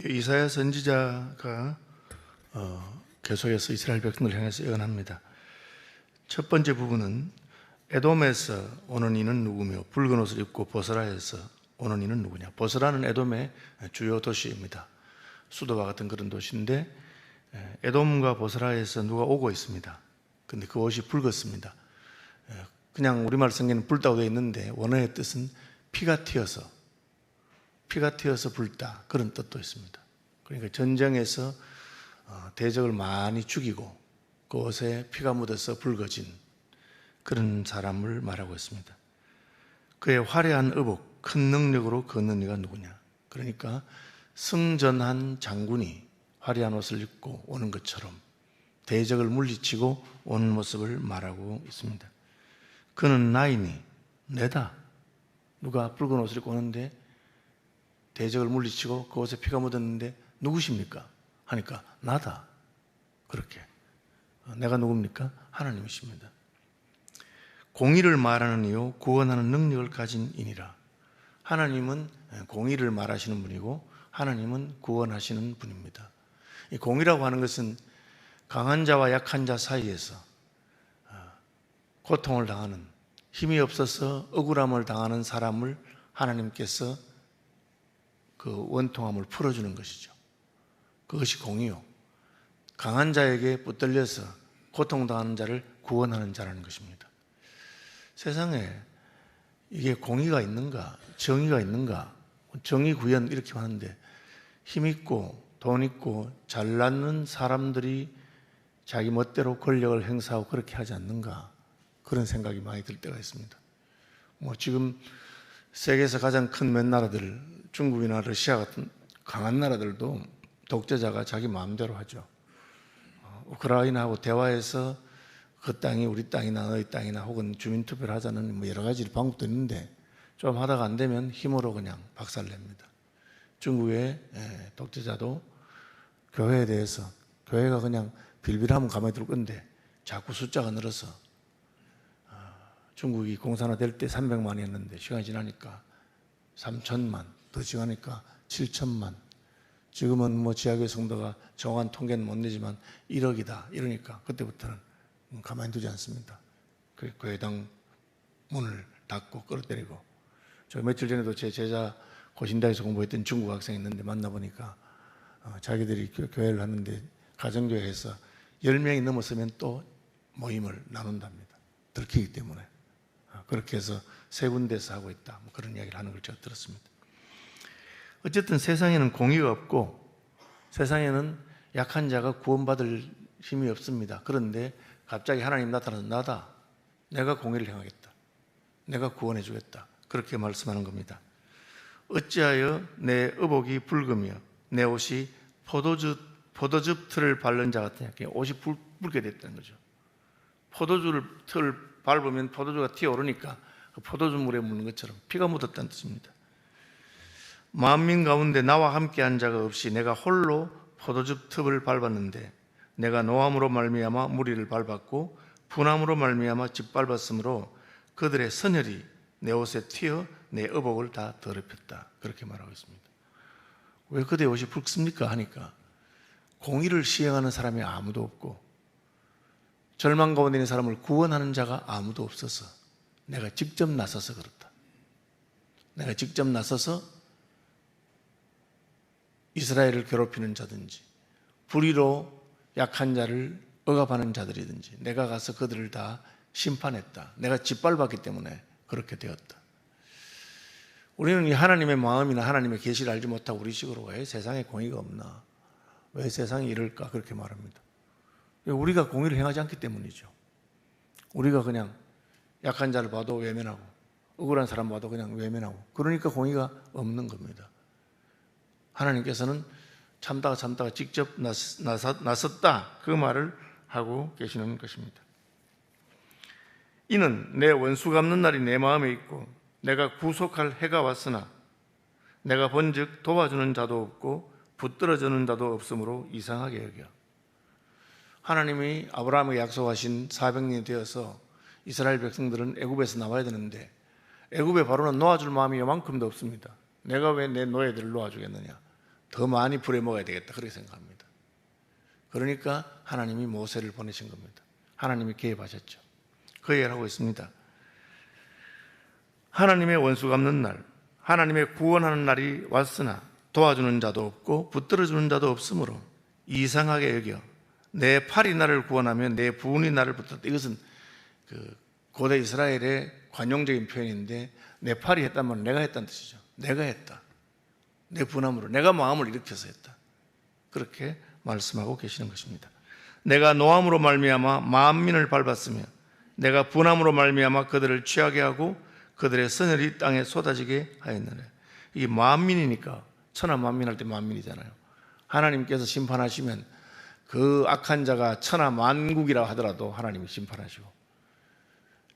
이사야 선지자가 계속해서 이스라엘 백성을 향해서 예언합니다. 첫 번째 부분은 에돔에서 오는 이는 누구며 붉은 옷을 입고 보스라에서 오는 이는 누구냐. 보스라는 에돔의 주요 도시입니다. 수도와 같은 그런 도시인데 에돔과 보스라에서 누가 오고 있습니다. 근데 그 옷이 붉었습니다. 그냥 우리말 성경에는 붉다고 되어 있는데 원어의 뜻은 피가 튀어서 붉다, 그런 뜻도 있습니다. 그러니까 전쟁에서 대적을 많이 죽이고 그 옷에 피가 묻어서 붉어진 그런 사람을 말하고 있습니다. 그의 화려한 의복, 큰 능력으로 걷는 이가 누구냐. 그러니까 승전한 장군이 화려한 옷을 입고 오는 것처럼 대적을 물리치고 오는 모습을 말하고 있습니다. 그는 나이니, 내다. 누가 붉은 옷을 입고 오는데 대적을 물리치고 그 옷에 피가 묻었는데 누구십니까? 하니까 나다. 그렇게. 내가 누굽니까? 하나님이십니다. 공의를 말하는 이요 구원하는 능력을 가진 이니라. 하나님은 공의를 말하시는 분이고 하나님은 구원하시는 분입니다. 이 공의라고 하는 것은 강한 자와 약한 자 사이에서 고통을 당하는, 힘이 없어서 억울함을 당하는 사람을 하나님께서 그 원통함을 풀어주는 것이죠. 그것이 공의요. 강한 자에게 붙들려서 고통당하는 자를 구원하는 자라는 것입니다. 세상에 이게 공의가 있는가, 정의가 있는가, 정의 구현 이렇게 하는데 힘있고 돈 있고 잘나는 사람들이 자기 멋대로 권력을 행사하고 그렇게 하지 않는가, 그런 생각이 많이 들 때가 있습니다. 지금 세계에서 가장 큰 몇 나라들, 중국이나 러시아 같은 강한 나라들도 독재자가 자기 마음대로 하죠. 우크라이나하고 대화해서 그 땅이 우리 땅이나 너희 땅이나 혹은 주민투표를 하자는 여러 가지 방법도 있는데 좀 하다가 안 되면 힘으로 그냥 박살냅니다. 중국의 독재자도 교회에 대해서, 교회가 그냥 빌빌하면 가만히 둘 건데 자꾸 숫자가 늘어서 중국이 공산화될 때 300만이었는데 시간이 지나니까 3천만, 더 지나니까 7천만, 지금은 지하교회 성도가 정확한 통계는 못 내지만 1억이다 이러니까 그때부터는 가만히 두지 않습니다. 그 교회당 문을 닫고 끌어때리고. 저 며칠 전에도 제 제자 고신다에서 공부했던 중국 학생이 있는데 만나보니까 자기들이 교회를 하는데 가정교회에서 10명이 넘었으면 또 모임을 나눈답니다. 들키기 때문에. 그렇게 해서 세 군데서 하고 있다, 그런 이야기를 하는 걸 제가 들었습니다. 어쨌든 세상에는 공의가 없고 세상에는 약한 자가 구원받을 힘이 없습니다. 그런데 갑자기 하나님 나타나서 나다, 내가 공의를 행하겠다, 내가 구원해 주겠다, 그렇게 말씀하는 겁니다. 어찌하여 내 의복이 붉으며 내 옷이 포도즙 틀을 바른 자 같으냐. 옷이 붉게 됐다는 거죠. 포도주 틀을 밟으면 포도주가 튀어오르니까 그 포도주 물에 묻는 것처럼 피가 묻었다는 뜻입니다. 만민 가운데 나와 함께한 자가 없이 내가 홀로 포도즙 틈을 밟았는데 내가 노함으로 말미암아 무리를 밟았고 분함으로 말미암아 짓밟았으므로 그들의 선혈이 내 옷에 튀어 내 의복을 다 더럽혔다, 그렇게 말하고 있습니다. 왜 그들의 옷이 붉습니까? 하니까 공의를 시행하는 사람이 아무도 없고 절망 가운데 있는 사람을 구원하는 자가 아무도 없어서 내가 직접 나서서 그렇다. 내가 직접 나서서 이스라엘을 괴롭히는 자든지 불의로 약한 자를 억압하는 자들이든지 내가 가서 그들을 다 심판했다. 내가 짓밟았기 때문에 그렇게 되었다. 우리는 이 하나님의 마음이나 하나님의 계시를 알지 못하고 우리식으로 왜 세상에 공의가 없나, 왜 세상이 이럴까, 그렇게 말합니다. 우리가 공의를 행하지 않기 때문이죠. 우리가 그냥 약한 자를 봐도 외면하고 억울한 사람 봐도 그냥 외면하고, 그러니까 공의가 없는 겁니다. 하나님께서는 참다가 직접 나섰다, 그 말을 하고 계시는 것입니다. 이는 내 원수 갚는 날이 내 마음에 있고 내가 구속할 해가 왔으나 내가 본즉 도와주는 자도 없고 붙들어주는 자도 없으므로 이상하게 여겨. 하나님이 아브라함에게 약속하신 400년이 되어서 이스라엘 백성들은 애굽에서 나와야 되는데 애굽에 바로는 놓아줄 마음이 요만큼도 없습니다. 내가 왜 내 노예들을 놓아주겠느냐, 더 많이 부려먹어야 되겠다 그렇게 생각합니다. 그러니까 하나님이 모세를 보내신 겁니다. 하나님이 개입하셨죠. 그 얘기를 하고 있습니다. 하나님의 원수 갚는 날, 하나님의 구원하는 날이 왔으나 도와주는 자도 없고 붙들어주는 자도 없으므로 이상하게 여겨 내 팔이 나를 구원하며 내 부은이 나를 붙들었다. 이것은 고대 이스라엘의 관용적인 표현인데 내 팔이 했다면 내가 했다는 뜻이죠. 내가 했다. 내 분함으로 내가 마음을 일으켜서 했다. 그렇게 말씀하고 계시는 것입니다. 내가 노함으로 말미암아 만민을 밟았으며 내가 분함으로 말미암아 그들을 취하게 하고 그들의 선혈이 땅에 쏟아지게 하였느냐. 이게 만민이니까 천하 만민할 때 만민이잖아요. 하나님께서 심판하시면 그 악한 자가 천하 만국이라 하더라도 하나님이 심판하시고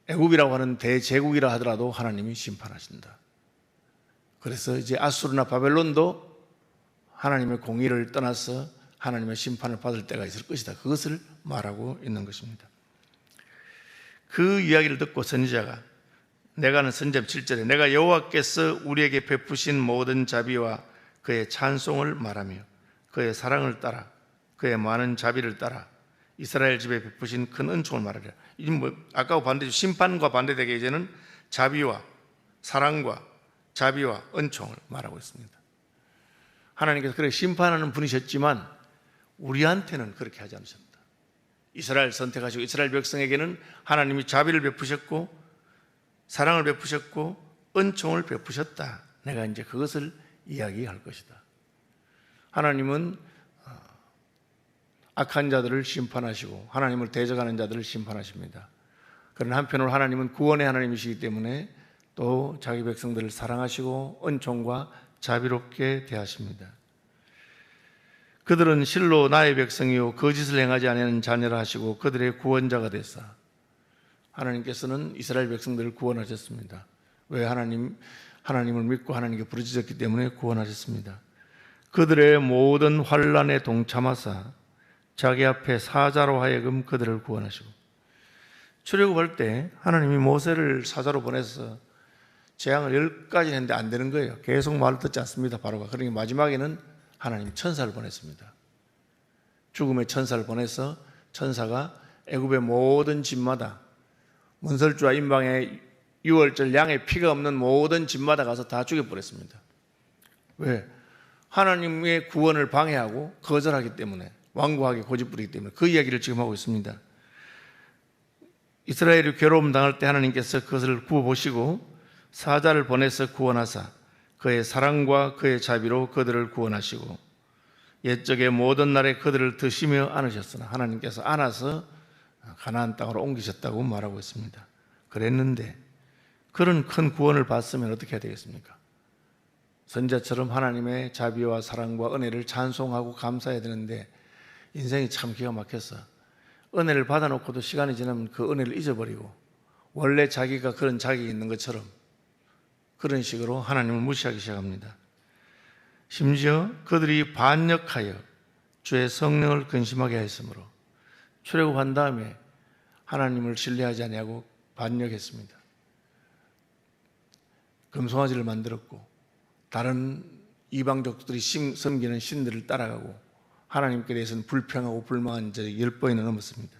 애굽이라고 하는 대제국이라 하더라도 하나님이 심판하신다. 그래서 이제 아수르나 바벨론도 하나님의 공의를 떠나서 하나님의 심판을 받을 때가 있을 것이다. 그것을 말하고 있는 것입니다. 그 이야기를 듣고 선지자가 내가는 선지자 7절에 내가 여호와께서 우리에게 베푸신 모든 자비와 그의 찬송을 말하며 그의 사랑을 따라 그의 많은 자비를 따라 이스라엘 집에 베푸신 큰 은총을 말하리라. 이 아까와 반대죠. 심판과 반대되게 이제는 자비와 사랑과 자비와 은총을 말하고 있습니다. 하나님께서 그렇게 심판하는 분이셨지만 우리한테는 그렇게 하지 않으셨다. 이스라엘 선택하시고 이스라엘 백성에게는 하나님이 자비를 베푸셨고 사랑을 베푸셨고 은총을 베푸셨다. 내가 이제 그것을 이야기할 것이다. 하나님은 악한 자들을 심판하시고 하나님을 대적하는 자들을 심판하십니다. 그러나 한편으로 하나님은 구원의 하나님이시기 때문에 또 자기 백성들을 사랑하시고 은총과 자비롭게 대하십니다. 그들은 실로 나의 백성이요 거짓을 행하지 아니하는 자녀라 하시고 그들의 구원자가 되사 하나님께서는 이스라엘 백성들을 구원하셨습니다. 왜? 하나님을 믿고 하나님께 부르짖었기 때문에 구원하셨습니다. 그들의 모든 환난에 동참하사 자기 앞에 사자로 하여금 그들을 구원하시고 출애굽할 때 하나님이 모세를 사자로 보내서 재앙을 10가지 했는데 안 되는 거예요. 계속 말을 듣지 않습니다. 바로가. 그러니까 마지막에는 하나님 천사를 보냈습니다. 죽음의 천사를 보내서 천사가 애굽의 모든 집마다 문설주와 임방의 유월절 양의 피가 없는 모든 집마다 가서 다 죽여버렸습니다. 왜? 하나님의 구원을 방해하고 거절하기 때문에, 완고하게 고집부리기 때문에. 그 이야기를 지금 하고 있습니다. 이스라엘이 괴로움 당할 때 하나님께서 그것을 구워보시고 사자를 보내서 구원하사 그의 사랑과 그의 자비로 그들을 구원하시고 옛적의 모든 날에 그들을 드시며 안으셨으나 하나님께서 안아서 가나안 땅으로 옮기셨다고 말하고 있습니다. 그랬는데 그런 큰 구원을 받으면 어떻게 해야 되겠습니까? 선지자처럼 하나님의 자비와 사랑과 은혜를 찬송하고 감사해야 되는데 인생이 참 기가 막혀서 은혜를 받아놓고도 시간이 지나면 그 은혜를 잊어버리고 원래 자기가 그런 자격이 있는 것처럼 그런 식으로 하나님을 무시하기 시작합니다. 심지어 그들이 반역하여 주의 성령을 근심하게 하였으므로 출애굽한 다음에 하나님을 신뢰하지 아니하고 반역했습니다. 금송아지를 만들었고 다른 이방족들이 섬기는 신들을 따라가고 하나님께 대해서는 불평하고 불만한 적이 10번이나 넘었습니다.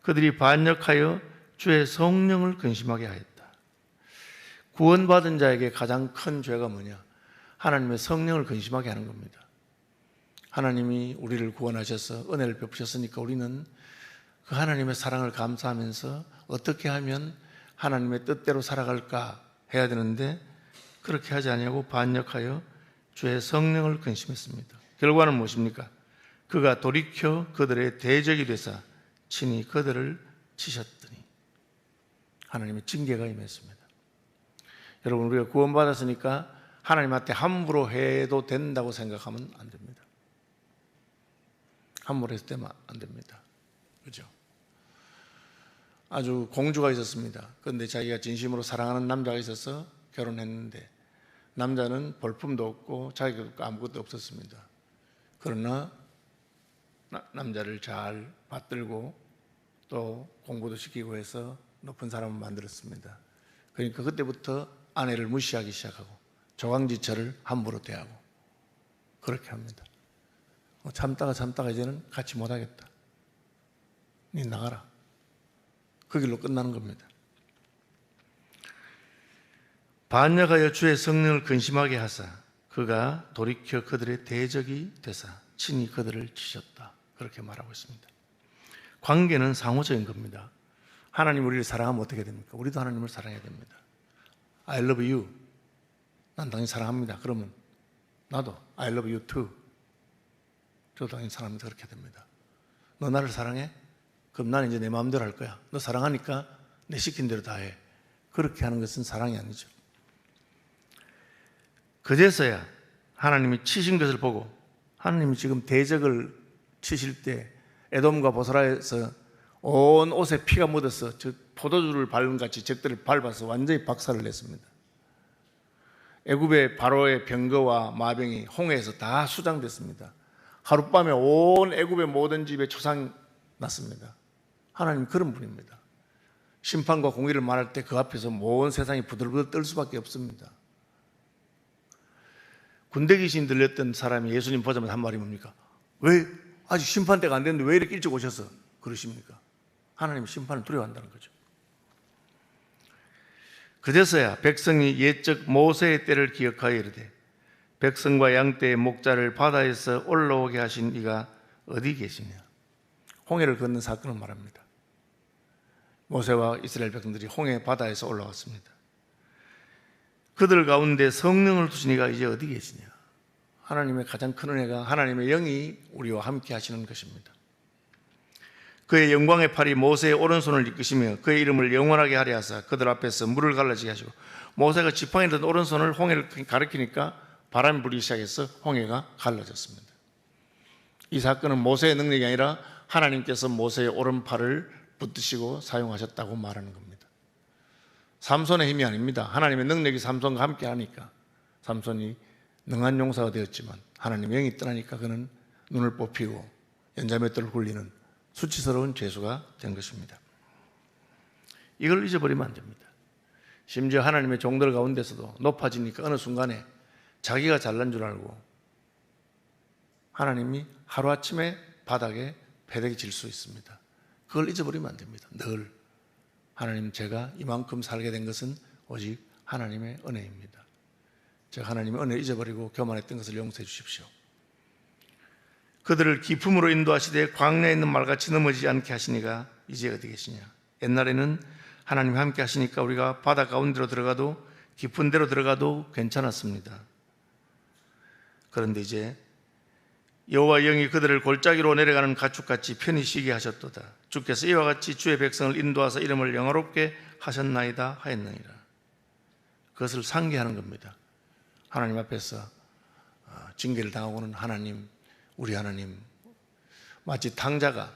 그들이 반역하여 주의 성령을 근심하게 하였다. 구원받은 자에게 가장 큰 죄가 뭐냐? 하나님의 성령을 근심하게 하는 겁니다. 하나님이 우리를 구원하셔서 은혜를 베푸셨으니까 우리는 그 하나님의 사랑을 감사하면서 어떻게 하면 하나님의 뜻대로 살아갈까 해야 되는데 그렇게 하지 아니하고 반역하여 주의 성령을 근심했습니다. 결과는 무엇입니까? 그가 돌이켜 그들의 대적이 되사 친히 그들을 치셨더니 하나님의 징계가 임했습니다. 여러분, 우리가 구원받았으니까 하나님한테 함부로 해도 된다고 생각하면 안 됩니다. 함부로 해서 되면 안 됩니다. 그죠? 아주 공주가 있었습니다. 그런데 자기가 진심으로 사랑하는 남자가 있어서 결혼했는데 남자는 볼품도 없고 자기가 아무것도 없었습니다. 그러나 남자를 잘 받들고 또 공부도 시키고 해서 높은 사람을 만들었습니다. 그러니까 그때부터 아내를 무시하기 시작하고 조강지처를 함부로 대하고 그렇게 합니다. 참다가 이제는 같이 못하겠다. 니 나가라. 그 길로 끝나는 겁니다. 반역하여 주의 성령을 근심하게 하사 그가 돌이켜 그들의 대적이 되사 친히 그들을 치셨다. 그렇게 말하고 있습니다. 관계는 상호적인 겁니다. 하나님 우리를 사랑하면 어떻게 됩니까? 우리도 하나님을 사랑해야 됩니다. I love you. 난 당연히 사랑합니다. 그러면 나도 I love you too. 저도 당연히 사랑합니다. 그렇게 됩니다. 너 나를 사랑해? 그럼 나는 이제 내 마음대로 할 거야. 너 사랑하니까 내 시킨 대로 다 해. 그렇게 하는 것은 사랑이 아니죠. 그제서야 하나님이 치신 것을 보고 하나님이 지금 대적을 치실 때 에돔과 보스라에서 온 옷에 피가 묻어서 저 포도주를 밟은 같이 적들을 밟아서 완전히 박살을 냈습니다. 애굽의 바로의 병거와 마병이 홍해에서 다 수장됐습니다. 하룻밤에 온 애굽의 모든 집에 초상이 났습니다. 하나님 그런 분입니다. 심판과 공의를 말할 때 그 앞에서 온 세상이 부들부들 떨 수밖에 없습니다. 군대 귀신 들렸던 사람이 예수님 보자마자 한 말이 뭡니까? 왜 아직 심판 때가 안 됐는데 왜 이렇게 일찍 오셔서 그러십니까? 하나님 심판을 두려워한다는 거죠. 그제서야 백성이 옛적 모세의 때를 기억하여 이르되 백성과 양떼의 목자를 바다에서 올라오게 하신 이가 어디 계시냐? 홍해를 건넌 사건을 말합니다. 모세와 이스라엘 백성들이 홍해 바다에서 올라왔습니다. 그들 가운데 성령을 두신 이가 이제 어디 계시냐? 하나님의 가장 큰 은혜가 하나님의 영이 우리와 함께 하시는 것입니다. 그의 영광의 팔이 모세의 오른손을 이끄시며 그의 이름을 영원하게 하려 하사 그들 앞에서 물을 갈라지게 하시고 모세가 지팡이를 든 오른손을 홍해를 가리키니까 바람이 불기 시작해서 홍해가 갈라졌습니다. 이 사건은 모세의 능력이 아니라 하나님께서 모세의 오른팔을 붙드시고 사용하셨다고 말하는 겁니다. 삼손의 힘이 아닙니다. 하나님의 능력이 삼손과 함께 하니까 삼손이 능한 용사가 되었지만 하나님의 영이 떠나니까 그는 눈을 뽑히고 연자맷돌을 굴리는 수치스러운 죄수가 된 것입니다. 이걸 잊어버리면 안 됩니다. 심지어 하나님의 종들 가운데서도 높아지니까 어느 순간에 자기가 잘난 줄 알고 하나님이 하루아침에 바닥에 패대기 질 수 있습니다. 그걸 잊어버리면 안 됩니다. 늘 하나님, 제가 이만큼 살게 된 것은 오직 하나님의 은혜입니다. 제가 하나님의 은혜를 잊어버리고 교만했던 것을 용서해 주십시오. 그들을 기품으로 인도하시되 광야에 있는 말같이 넘어지지 않게 하시니가 이제 어디 계시냐? 옛날에는 하나님이 함께 하시니까 우리가 바다 가운데로 들어가도 깊은 데로 들어가도 괜찮았습니다. 그런데 이제 여호와 영이 그들을 골짜기로 내려가는 가축같이 편히 쉬게 하셨도다. 주께서 이와 같이 주의 백성을 인도하사 이름을 영화롭게 하셨나이다 하였느니라. 그것을 상기하는 겁니다. 하나님 앞에서 징계를 당하고는 하나님, 우리 하나님, 마치 탕자가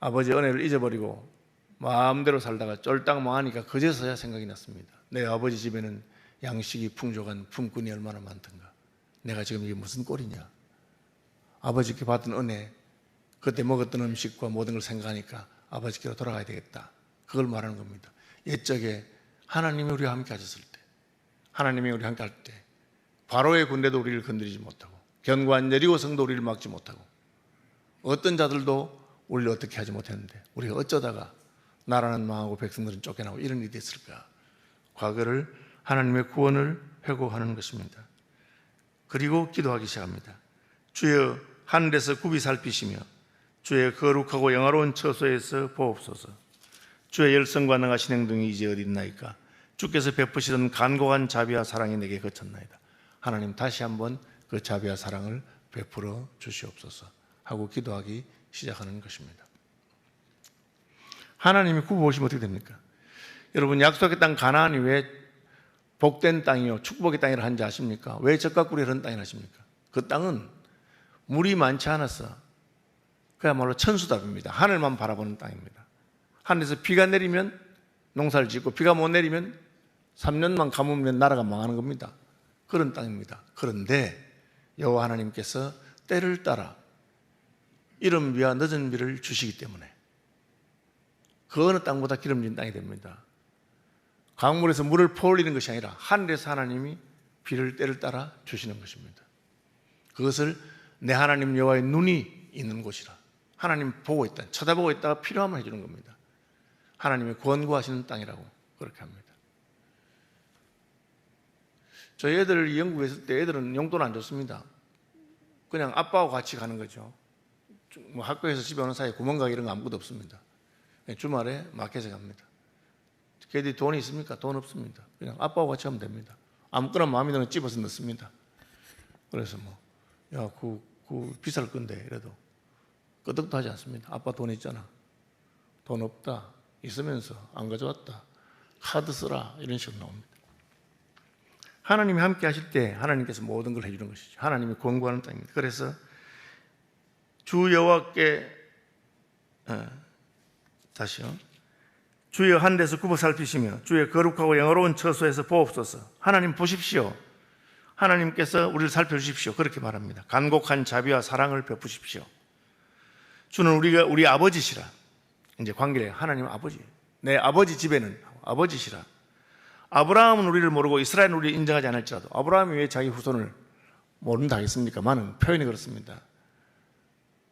아버지의 은혜를 잊어버리고 마음대로 살다가 쫄딱 망하니까 그제서야 생각이 났습니다. 내 아버지 집에는 양식이 풍족한 품꾼이 얼마나 많던가. 내가 지금 이게 무슨 꼴이냐. 아버지께 받은 은혜, 그때 먹었던 음식과 모든 걸 생각하니까 아버지께로 돌아가야 되겠다. 그걸 말하는 겁니다. 옛적에 하나님이 우리와 함께 하셨을 때, 하나님이 우리와 함께 할 때 바로의 군대도 우리를 건드리지 못하고 견고한 여리고 성도 우리를 막지 못하고 어떤 자들도 우리를 어떻게 하지 못했는데 우리가 어쩌다가 나라는 망하고 백성들은 쫓겨나고 이런 일이 됐을까? 과거를, 하나님의 구원을 회고하는 것입니다. 그리고 기도하기 시작합니다. 주여 하늘에서 굽이 살피시며 주의 거룩하고 영화로운 처소에서 보옵소서. 주의 열성과 능하신 행동이 이제 어디 있나이까? 주께서 베푸시던 간곡한 자비와 사랑이 내게 거쳤나이다. 하나님 다시 한번 그 자비와 사랑을 베풀어 주시옵소서 하고 기도하기 시작하는 것입니다. 하나님이 굽어오시면 어떻게 됩니까? 여러분, 약속의 땅 가나안이 왜 복된 땅이요 축복의 땅이라 한지 아십니까? 왜 젖과 꿀이 흐르는 땅이라 하십니까? 그 땅은 물이 많지 않아서 그야말로 천수답입니다. 하늘만 바라보는 땅입니다. 하늘에서 비가 내리면 농사를 짓고 비가 못 내리면 3년만 가뭄면 나라가 망하는 겁니다. 그런 땅입니다. 그런데 여호와 하나님께서 때를 따라 이른 비와 늦은 비를 주시기 때문에 그 어느 땅보다 기름진 땅이 됩니다. 강물에서 물을 퍼올리는 것이 아니라 하늘에서 하나님이 비를 때를 따라 주시는 것입니다. 그것을 내 하나님 여호와의 눈이 있는 곳이라. 하나님 보고 있다, 쳐다보고 있다가 필요하면 해주는 겁니다. 하나님의 권고하시는 땅이라고 그렇게 합니다. 저희 애들 영국에 있을 때 애들은 용돈 안 줬습니다. 그냥 아빠하고 같이 가는 거죠. 뭐 학교에서 집에 오는 사이에 구멍가게 이런 거 아무것도 없습니다. 주말에 마켓에 갑니다. 걔들이 돈이 있습니까? 돈 없습니다. 그냥 아빠하고 같이 가면 됩니다. 아무거나 마음에 드는 거 집어서 넣습니다. 그래서 야, 그 비쌀 건데 이래도 끄덕도 하지 않습니다. 아빠 돈 있잖아. 돈 없다. 있으면서 안 가져왔다. 카드 쓰라. 이런 식으로 나옵니다. 하나님이 함께 하실 때 하나님께서 모든 걸 해주는 것이죠. 하나님이 권고하는 땅입니다. 그래서 주 여호와께 다시요. 주의 한 데서 굽어 살피시며 주의 거룩하고 영화로운 처소에서 보옵소서. 하나님 보십시오. 하나님께서 우리를 살펴주십시오. 그렇게 말합니다. 간곡한 자비와 사랑을 베푸십시오. 주는 우리 아버지시라. 이제 관계를 하나님 아버지. 내 아버지 집에는 아버지시라. 아브라함은 우리를 모르고 이스라엘은 우리를 인정하지 않을지라도 아브라함이 왜 자기 후손을 모른다 하겠습니까? 많은 표현이 그렇습니다.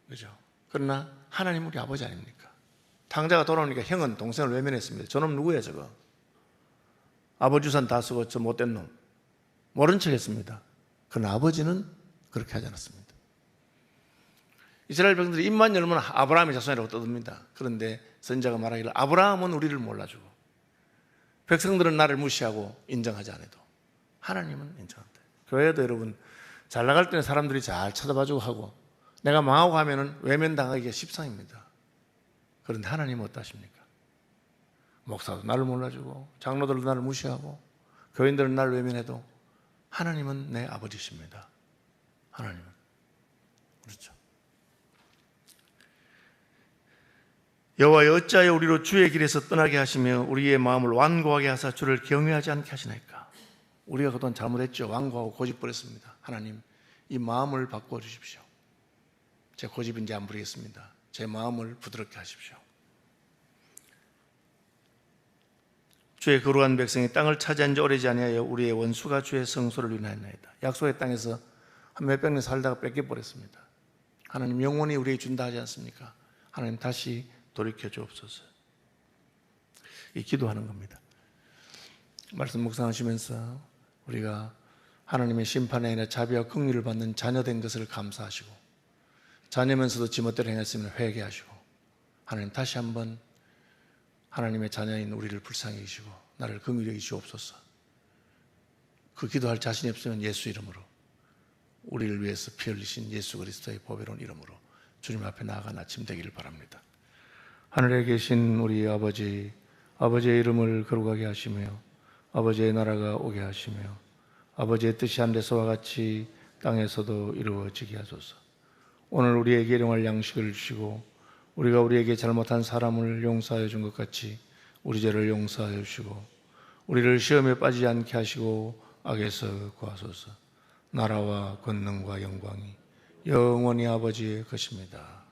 그죠? 그러나 하나님 우리 아버지 아닙니까? 탕자가 돌아오니까 형은 동생을 외면했습니다. 저놈 누구야 저거? 아버지 유산 다 쓰고 저 못된 놈. 모른 척 했습니다. 그러나 아버지는 그렇게 하지 않았습니다. 이스라엘 백성들이 입만 열면 아브라함의 자손이라고 떠듭니다. 그런데 선지자가 말하기를 아브라함은 우리를 몰라주고 백성들은 나를 무시하고 인정하지 않아도 하나님은 인정한다. 교회도 여러분 잘 나갈 때는 사람들이 잘 쳐다봐주고 하고 내가 망하고 하면은 외면당하기가 십상입니다. 그런데 하나님은 어떠십니까? 목사도 나를 몰라주고 장로들도 나를 무시하고 교인들은 나를 외면해도 하나님은 내 아버지십니다. 하나님은 그렇죠. 여호와여 어찌하여 우리로 주의 길에서 떠나게 하시며 우리의 마음을 완고하게 하사 주를 경외하지 않게 하시나이까. 우리가 그동안 잘못했죠. 완고하고 고집버렸습니다. 하나님 이 마음을 바꿔 주십시오. 제 고집인지 안 부리겠습니다. 제 마음을 부드럽게 하십시오. 주의 거룩한 백성이 땅을 차지한 지 오래지 아니하여 우리의 원수가 주의 성소를 위하였나이다. 약속의 땅에서 한 몇백 년 살다가 뺏겨버렸습니다. 하나님 영원히 우리에게 준다 하지 않습니까? 하나님 다시 돌이켜 주옵소서. 이 기도하는 겁니다. 말씀 묵상하시면서 우리가 하나님의 심판에 아니라 자비와 긍휼을 받는 자녀된 것을 감사하시고 자녀면서도 지멋대로 행했으면 회개하시고 하나님 다시 한번 하나님의 자녀인 우리를 불쌍히 여기시고 나를 긍휼히 여기시옵소서. 그 기도할 자신이 없으면 예수 이름으로 우리를 위해서 피 흘리신 예수 그리스도의 보배로운 이름으로 주님 앞에 나아간 아침 되기를 바랍니다. 하늘에 계신 우리 아버지, 아버지의 이름을 거룩하게 하시며 아버지의 나라가 오게 하시며 아버지의 뜻이 하늘에서와 같이 땅에서도 이루어지게 하소서. 오늘 우리에게 일용할 양식을 주시고 우리가 우리에게 잘못한 사람을 용서하여 준 것 같이 우리 죄를 용서하여 주시고 우리를 시험에 빠지지 않게 하시고 악에서 구하소서. 나라와 권능과 영광이 영원히 아버지의 것입니다.